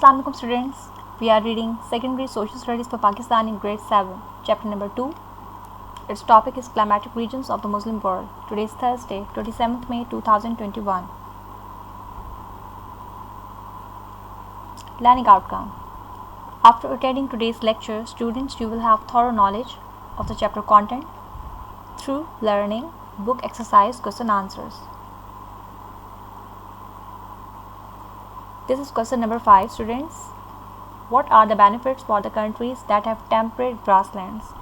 Assalamu alaikum students. We are reading Secondary Social Studies for Pakistan in grade 7, chapter number 2. Its topic is climatic regions of the Muslim world. Today is Thursday, 27th May 2021. Learning outcome. After attending today's lecture, students, you will have thorough knowledge of the chapter content through learning, book exercise, question answers. This is question number 5, students. What are the benefits for the countries that have temperate grasslands?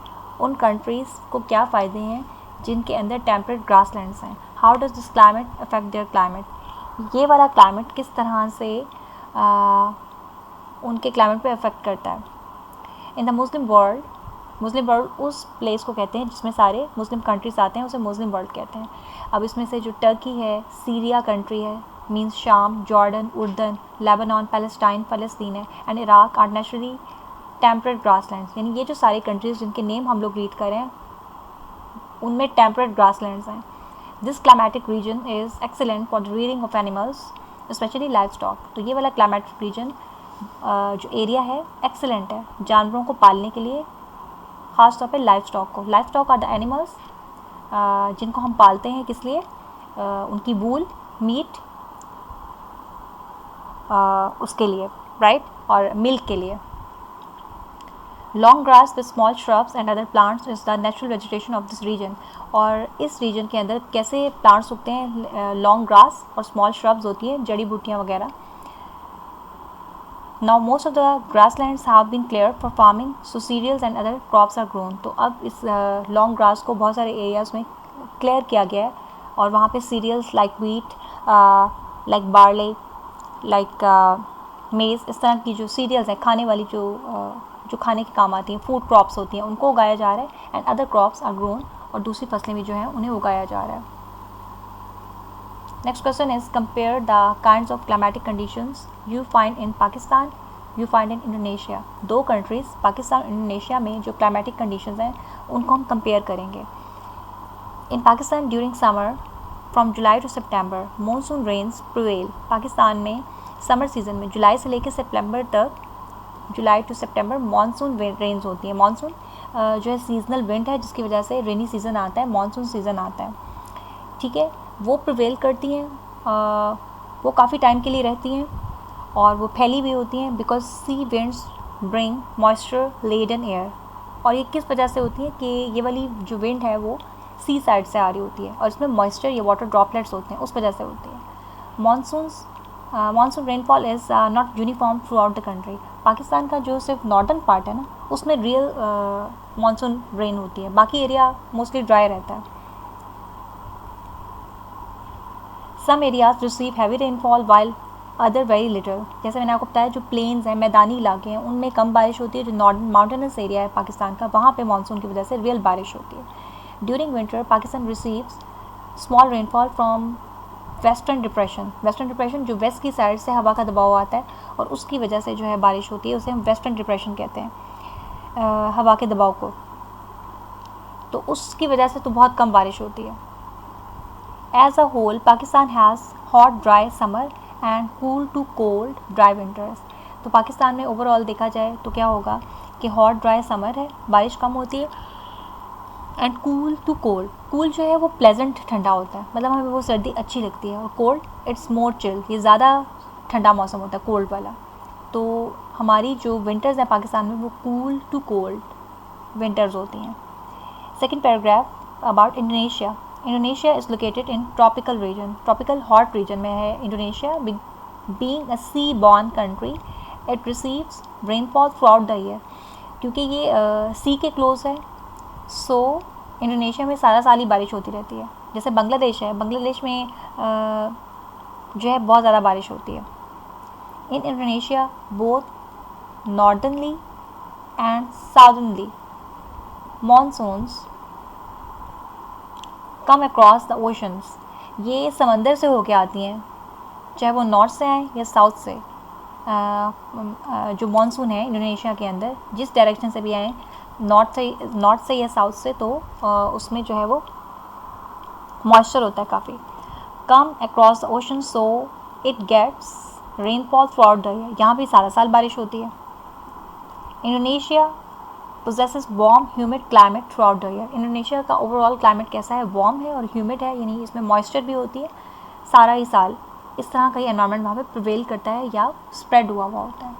उन countries को क्या फ़ायदे हैं जिनके अंदर temperate grasslands हैं? How does this climate affect their climate? ये वाला climate किस तरह से उनके climate पे affect करता है? In the Muslim world उस place को कहते हैं जिसमें सारे Muslim countries आते हैं, उसे Muslim world कहते हैं. अब इसमें से जो टर्की है, सीरिया कंट्री है, मीन्स शाम, जॉर्डन, उर्दन, लेबनान, पैलेस्टाइन, फ़लस्तीन है, and Iraq are naturally temperate grasslands. यानी ये जो सारी कंट्रीज़ जिनके नेम हम लोग रीड कर रहे हैं उनमें टेम्परेट ग्रासलैंड्स हैं. This climatic region is excellent for the rearing of animals specially livestock. तो ये वाला क्लाइमेटिक रीजन जो एरिया है एक्सेलेंट है जानवरों को पालने के लिए, ख़ास तौर पे लाइव स्टॉक को. Livestock are the animals जिनको हम पालते हैं किस लिए? उनकी वूल, मीट, उसके लिए, राइट, और मिल्क के लिए. Long grass with small shrubs and other plants is the natural vegetation of this region. और इस रीजन के अंदर कैसे प्लांट्स उगते हैं? लॉन्ग ग्रास और स्मॉल श्रब्स होती हैं, जड़ी बूटियाँ वगैरह. Now most of the grasslands have been clear for farming, so cereals and other crops are grown. तो अब इस लॉन्ग ग्रास को बहुत सारे एरियाज़ में क्लियर किया गया है और वहाँ पे cereals like wheat, like barley, like maize, इस तरह की जो सीरियल्स हैं, खाने वाली जो खाने के काम आती हैं, फूड क्रॉप्स होती हैं, उनको उगाया जा रहा है. And other crops are grown, और दूसरी फसलें भी जो हैं उन्हें उगाया जा रहा है. Next question is compare the kinds of climatic conditions you find in Pakistan, you find in Indonesia. दो कंट्रीज़ पाकिस्तान और इंडोनेशिया में जो क्लाइमेटिक कंडीशंस हैं उनको हम कंपेयर करेंगे. In Pakistan during summer from July to September monsoon rains prevail. Pakistan में summer season में जुलाई से लेकर सितंबर तक, July to September monsoon rains होती हैं. मानसून जो है सीजनल विंड है जिसकी वजह से रेनी सीज़न आता है, मानसून सीज़न आता है, ठीक है. वो प्रिवेल करती हैं, वो काफ़ी टाइम के लिए रहती हैं और वो फैली भी होती हैं because sea winds bring moisture laden air. और ये किस वजह से होती है कि ये वाली जो विंड है वो सी साइड से आ रही होती है और इसमें मॉइस्चर या वाटर ड्रॉपलेट्स होते हैं, उस वजह से होती है. Monsoon rainfall is not uniform through out the country. Pakistan का जो सिर्फ नॉर्दर्न पार्ट है ना, उसमें रियल मानसून रेन होती है, बाकी एरिया मोस्टली ड्राई रहता है. Some areas receive heavy rainfall while other very little. जैसे मैंने आपको बताया जो प्लेन्स हैं, मैदानी इलाके हैं, उनमें कम बारिश होती है. जो नॉर्दर्न माउंटेनस एरिया है पाकिस्तान का, वहाँ पे मानसून की वजह से रियल बारिश होती है. During winter Pakistan receives small rainfall from western depression. Western depression जो वेस्ट की साइड से हवा का दबाव आता है और उसकी वजह से जो है बारिश होती है, उसे हम वेस्टर्न डिप्रेशन कहते हैं, हवा के दबाव को. तो उसकी वजह से तो बहुत कम बारिश होती है. As a whole Pakistan has hot dry summer and cool to cold dry winters. तो पाकिस्तान में ओवरऑल देखा जाए तो क्या होगा कि हॉट ड्राई समर है, बारिश कम होती है, and cool to cold. Cool जो है वो प्लेजेंट ठंडा होता है, मतलब हमें वो सर्दी अच्छी लगती है, और कोल्ड इट्स मोर चिल, ये ज़्यादा ठंडा मौसम होता है कोल्ड वाला. तो हमारी जो विंटर्स हैं पाकिस्तान में वो कूल टू कोल्ड विंटर्स होती हैं. Second paragraph about Indonesia. Indonesia is located in tropical region. Tropical hot region में है Indonesia. Being a sea born country it receives rainfall throughout the year. क्योंकि ये सी के क्लोज है, सो Indonesia में सारा साल ही बारिश होती रहती है. जैसे बांग्लादेश है, बांग्लादेश में जो है बहुत ज़्यादा बारिश होती है. In Indonesia both northernly and southernly monsoons come across the oceans. ये समंदर से होके आती हैं, चाहे वो नॉर्थ से आए या साउथ से. जो मानसून है इंडोनेशिया के अंदर जिस डायरेक्शन से भी आए, नॉर्थ से या साउथ से, तो उसमें जो है वो मॉइस्चर होता है काफ़ी. Come across the ocean, so it gets rainfall throughout the year, यहाँ भी सारा साल बारिश होती है। Indonesia possesses warm humid climate throughout the year, Indonesia का ओवरऑल क्लाइमेट कैसा है, वार्म है और ह्यूमिड है, यानी इसमें मॉइस्चर भी होती है सारा ही साल। इस तरह का ही एनवायरनमेंट वहाँ पे प्रिवेल करता है या स्प्रेड हुआ होता है।